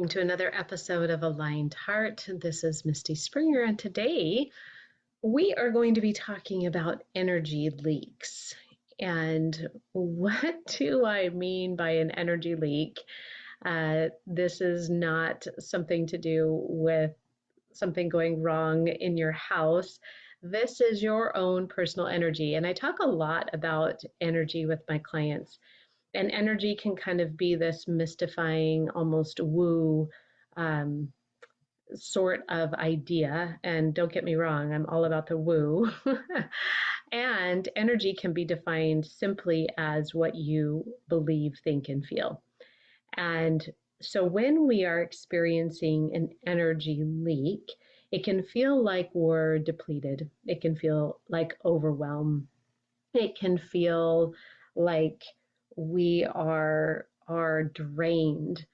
to another episode of Aligned Heart. This is Misty Springer, and today we are going to be talking about energy leaks. And what do I mean by an energy leak? This is not something to do with something going wrong in your house. This is your own personal energy. And I talk a lot about energy with my clients. And energy can kind of be this mystifying, almost woo um, sort of idea. And don't get me wrong, I'm all about the woo. And energy can be defined simply as what you believe, think, and feel. And so when we are experiencing an energy leak, it can feel like we're depleted. It can feel like overwhelm. It can feel like we are drained,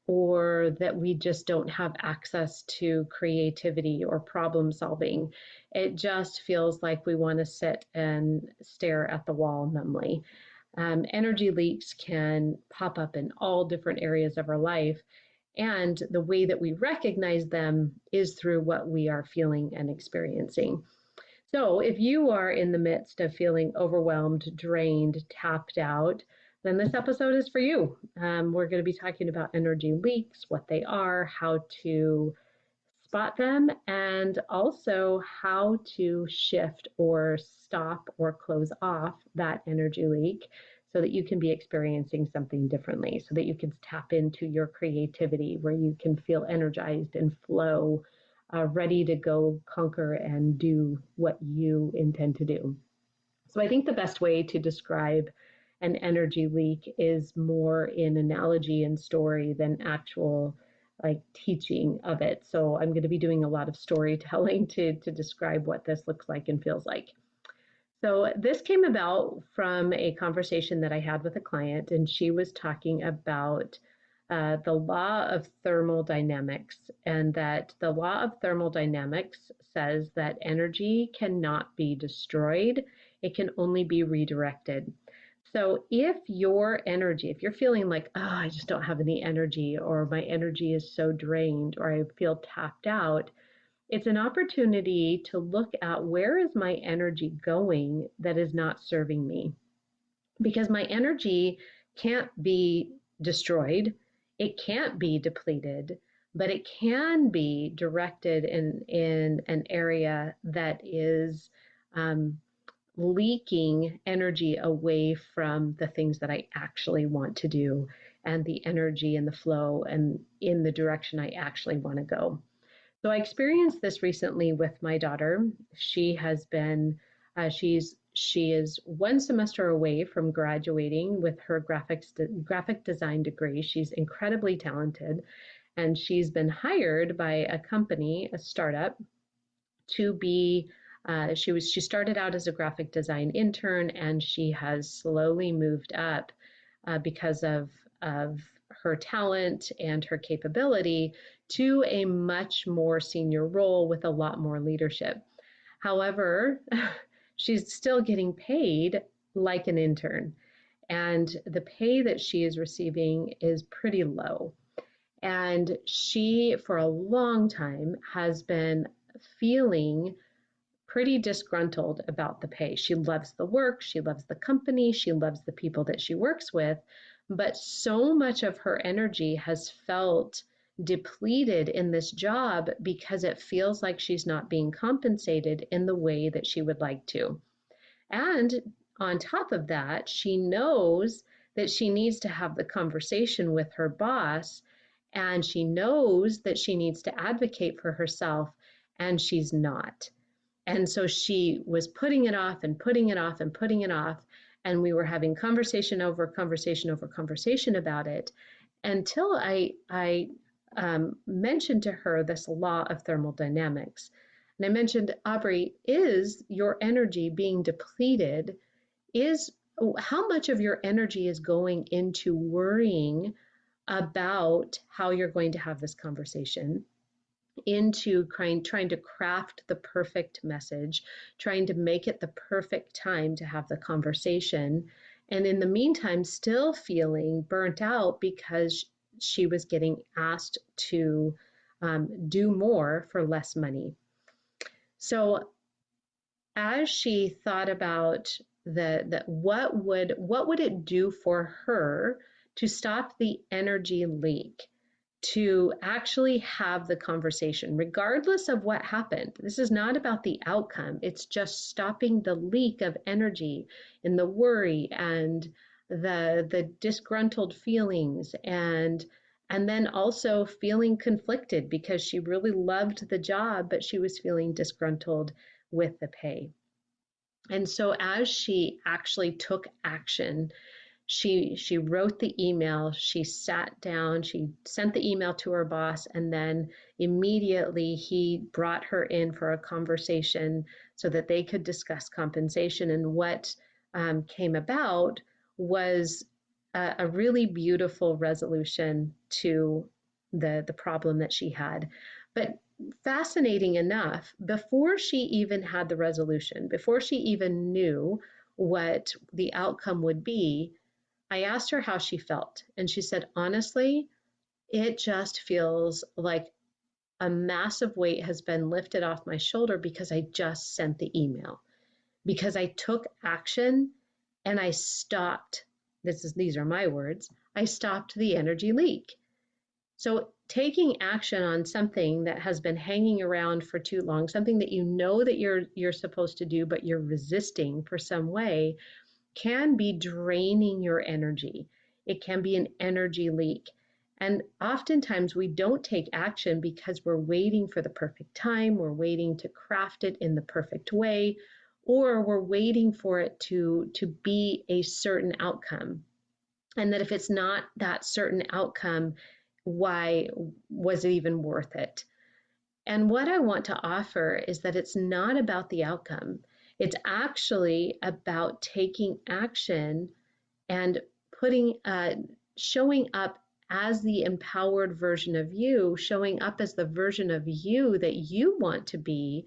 or that we just don't have access to creativity or problem solving. It just feels like we want to sit and stare at the wall numbly. Energy leaks can pop up in all different areas of our life. And the way that we recognize them is through what we are feeling and experiencing. So if you are in the midst of feeling overwhelmed, drained, tapped out, then this episode is for you. We're going to be talking about energy leaks, what they are, how to spot them, and also how to shift or stop or close off that energy leak so that you can be experiencing something differently, so that you can tap into your creativity where you can feel energized and flow, ready to go conquer and do what you intend to do. So I think the best way to describe an energy leak is more in analogy and story than actual teaching of it. So I'm going to be doing a lot of storytelling to describe what this looks like and feels like. So this came about from a conversation that I had with a client, and she was talking about the law of thermodynamics, and that the law of thermodynamics says that energy cannot be destroyed, it can only be redirected. So if your energy, if you're feeling like, oh, I just don't have any energy, or my energy is so drained, or I feel tapped out, it's an opportunity to look at where is my energy going that is not serving me. Because my energy can't be destroyed, it can't be depleted, but it can be directed in an area that is leaking energy away from the things that I actually want to do, and the energy and the flow and in the direction I actually want to go. So I experienced this recently with my daughter. She has been, she is one semester away from graduating with her graphic design degree. She's incredibly talented, and she's been hired by a company, a startup, to be. She started out as a graphic design intern, and she has slowly moved up because of her talent and her capability to a much more senior role with a lot more leadership. However, she's still getting paid like an intern, and the pay that she is receiving is pretty low. And she, for a long time, has been feeling pretty disgruntled about the pay. She loves the work, she loves the company, she loves the people that she works with, but so much of her energy has felt depleted in this job because it feels like she's not being compensated in the way that she would like to. And on top of that, she knows that she needs to have the conversation with her boss, and she knows that she needs to advocate for herself, and she's not. And so she was putting it off and putting it off and putting it off. And we were having conversation over conversation over conversation about it until I mentioned to her this law of thermodynamics. And I mentioned, Aubrey, is your energy being depleted? How much of your energy is going into worrying about how you're going to have this conversation, into trying to craft the perfect message, trying to make it the perfect time to have the conversation, and in the meantime still feeling burnt out because she was getting asked to do more for less money. So as she thought about what would it do for her to stop the energy leak, to actually have the conversation regardless of what happened. This is not about the outcome, it's just stopping the leak of energy in the worry and the disgruntled feelings, and then also feeling conflicted because she really loved the job but she was feeling disgruntled with the pay. And so as she actually took action, she wrote the email, she sat down, she sent the email to her boss, and then immediately he brought her in for a conversation so that they could discuss compensation. And what came about was a really beautiful resolution to the problem that she had. But fascinating enough, before she even had the resolution, before she even knew what the outcome would be, I asked her how she felt. And she said, honestly, it just feels like a massive weight has been lifted off my shoulder because I just sent the email, because I took action and I stopped. These are my words. I stopped the energy leak. So taking action on something that has been hanging around for too long, something that you know that you're supposed to do, but you're resisting for some way, can be draining your energy. It can be an energy leak. And oftentimes we don't take action because we're waiting for the perfect time, we're waiting to craft it in the perfect way, or we're waiting for it to be a certain outcome. And that if it's not that certain outcome, why was it even worth it? And what I want to offer is that it's not about the outcome. It's actually about taking action and showing up as the empowered version of you, showing up as the version of you that you want to be,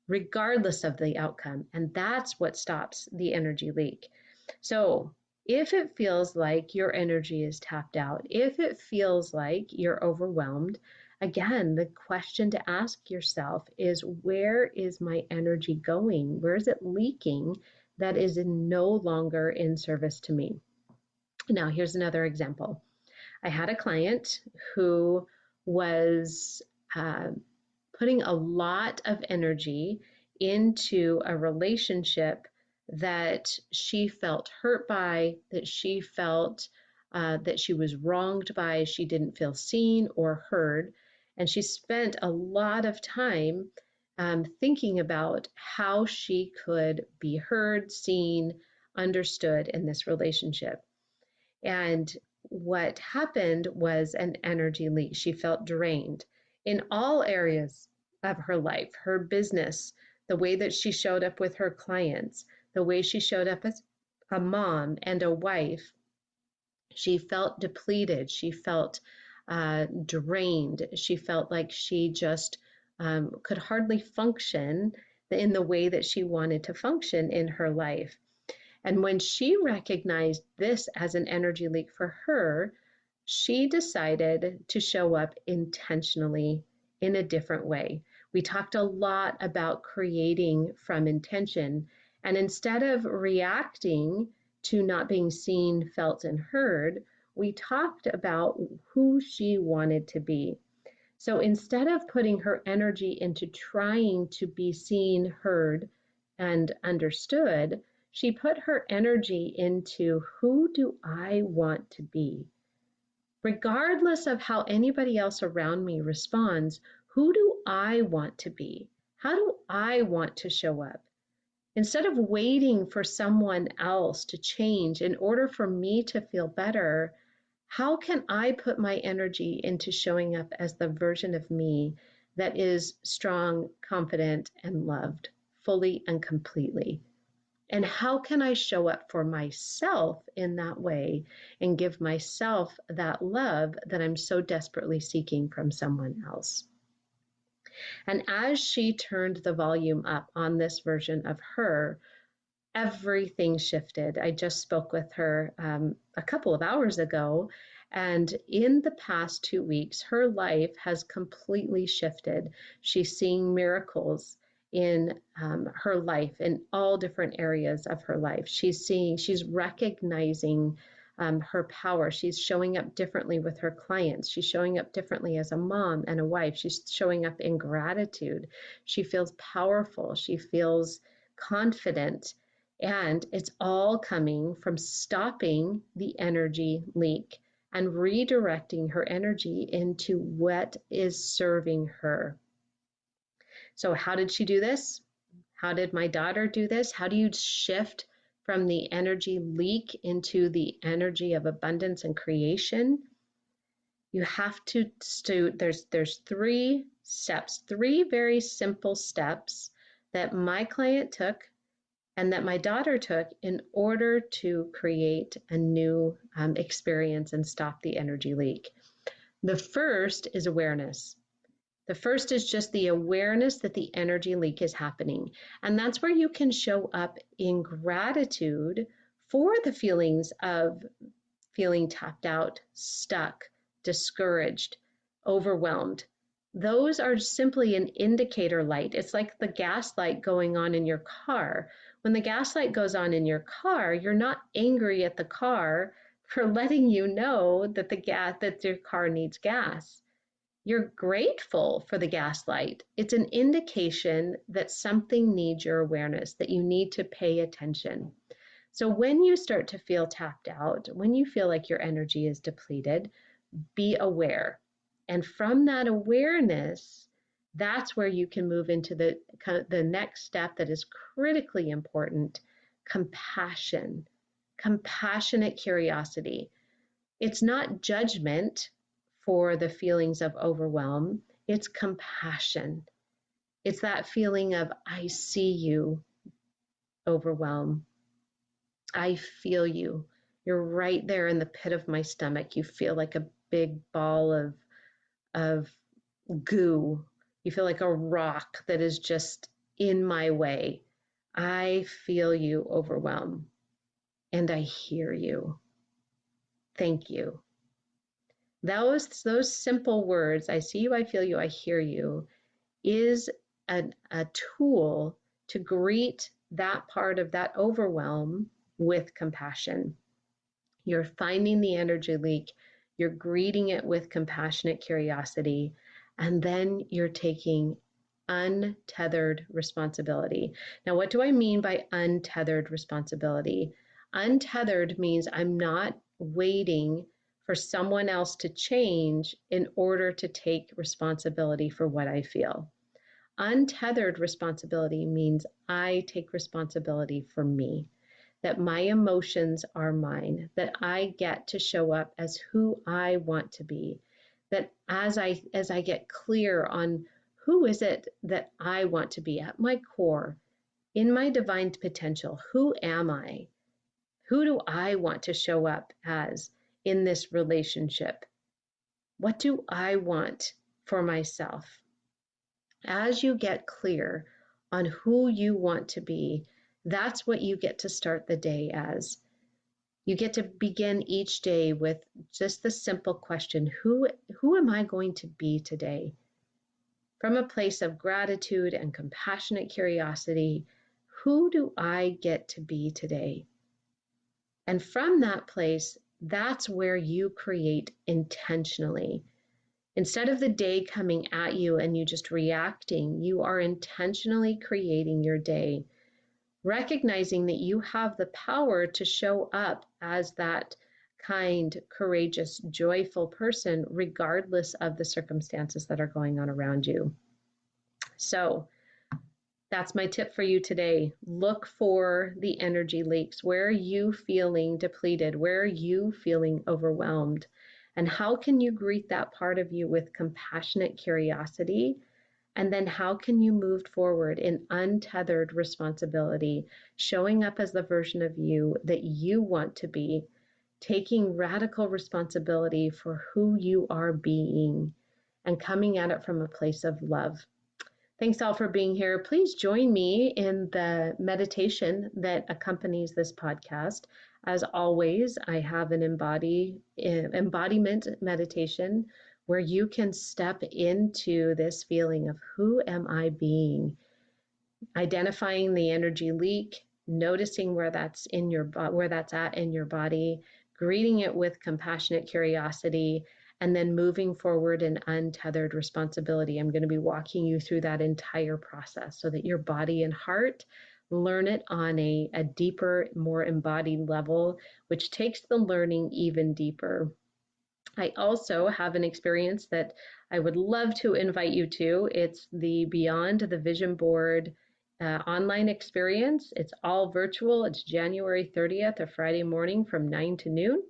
regardless of the outcome. And that's what stops the energy leak. So if it feels like your energy is tapped out, if it feels like you're overwhelmed, again, the question to ask yourself is, where is my energy going? Where is it leaking that is no longer in service to me? Now, here's another example. I had a client who was uh, putting a lot of energy into a relationship that she felt hurt by, that she felt that she was wronged by, she didn't feel seen or heard. And she spent a lot of time thinking about how she could be heard, seen, understood in this relationship. And what happened was an energy leak. She felt drained in all areas of her life, her business, the way that she showed up with her clients, the way she showed up as a mom and a wife. She felt depleted. She felt drained. She felt like she just could hardly function in the way that she wanted to function in her life. And when she recognized this as an energy leak for her, she decided to show up intentionally in a different way. We talked a lot about creating from intention. And instead of reacting to not being seen, felt, and heard, we talked about who she wanted to be. So instead of putting her energy into trying to be seen, heard, and understood, she put her energy into, who do I want to be? Regardless of how anybody else around me responds, who do I want to be? How do I want to show up? Instead of waiting for someone else to change in order for me to feel better, how can I put my energy into showing up as the version of me that is strong, confident, and loved fully and completely? And how can I show up for myself in that way and give myself that love that I'm so desperately seeking from someone else? And as she turned the volume up on this version of her, everything shifted. I just spoke with her a couple of hours ago, And in the past 2 weeks, her life has completely shifted. She's seeing miracles in her life in all different areas of her life. She's recognizing her power. She's showing up differently with her clients. She's showing up differently as a mom and a wife. She's showing up in gratitude. She feels powerful. She feels confident. And it's all coming from stopping the energy leak and redirecting her energy into what is serving her. So, how did she do this? How did my daughter do this? How do you shift from the energy leak into the energy of abundance and creation? You have to there's 3 steps, 3 very simple steps that my client took and that my daughter took in order to create a new experience and stop the energy leak. The first is awareness. The first is just the awareness that the energy leak is happening. And that's where you can show up in gratitude for the feelings of feeling tapped out, stuck, discouraged, overwhelmed. Those are simply an indicator light. It's like the gas light going on in your car. When the gas light goes on in your car, you're not angry at the car for letting you know that that your car needs gas. You're grateful for the gas light. It's an indication that something needs your awareness, that you need to pay attention. So when you start to feel tapped out, when you feel like your energy is depleted, be aware. And from that awareness, that's where you can move into the next step that is critically important: compassion, compassionate curiosity. It's not judgment for the feelings of overwhelm, it's compassion. It's that feeling of, I see you, overwhelm. I feel you. You're right there in the pit of my stomach. You feel like a big ball of goo. You feel like a rock that is just in my way. I feel you, overwhelm, and I hear you. Thank you. Those simple words, I see you, I feel you, I hear you, is a tool to greet that part of that overwhelm with compassion. You're finding the energy leak, you're greeting it with compassionate curiosity, and then you're taking untethered responsibility. Now, what do I mean by untethered responsibility? Untethered means I'm not waiting for someone else to change in order to take responsibility for what I feel. Untethered responsibility means I take responsibility for me, that my emotions are mine, that I get to show up as who I want to be, that as I get clear on who is it that I want to be at my core, in my divine potential, who am I? Who do I want to show up as in this relationship? What do I want for myself? As you get clear on who you want to be, that's what you get to start the day as. You get to begin each day with just the simple question, who am I going to be today? From a place of gratitude and compassionate curiosity, who do I get to be today? And from that place, that's where you create intentionally. Instead of the day coming at you and you just reacting, you are intentionally creating your day, recognizing that you have the power to show up as that kind, courageous, joyful person, regardless of the circumstances that are going on around you. So that's my tip for you today. Look for the energy leaks. Where are you feeling depleted? Where are you feeling overwhelmed? And how can you greet that part of you with compassionate curiosity? And then how can you move forward in untethered responsibility, showing up as the version of you that you want to be, taking radical responsibility for who you are being, and coming at it from a place of love. Thanks all for being here. Please join me in the meditation that accompanies this podcast As always, I have an embodiment meditation where you can step into this feeling of who am I being, identifying the energy leak, noticing where that's where that's at in your body, greeting it with compassionate curiosity, and then moving forward in untethered responsibility. I'm going to be walking you through that entire process so that your body and heart learn it on a deeper, more embodied level, which takes the learning even deeper. I also have an experience that I would love to invite you to. It's the Beyond the Vision Board online experience. It's all virtual. It's January 30th, a Friday morning from 9 to noon.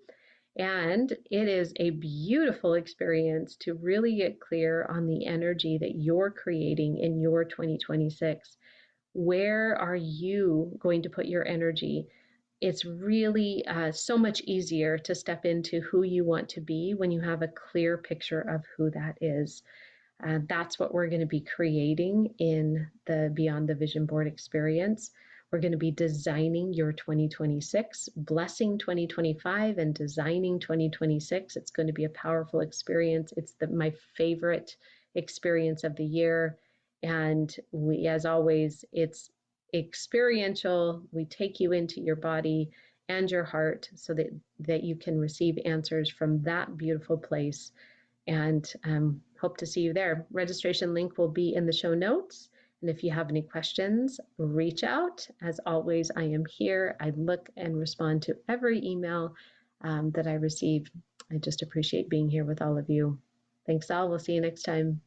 And it is a beautiful experience to really get clear on the energy that you're creating in your 2026. Where are you going to put your energy? It's really so much easier to step into who you want to be when you have a clear picture of who that is. That's what we're going to be creating in the Beyond the Vision Board experience. We're going to be designing your 2026, blessing 2025, and designing 2026. It's going to be a powerful experience. It's my favorite experience of the year. And as always, it's experiential. We take you into your body and your heart so that you can receive answers from that beautiful place, and hope to see you there. Registration link will be in the show notes. And if you have any questions, reach out. As always, I am here. I look and respond to every email that I receive. I just appreciate being here with all of you. Thanks all. We'll see you next time.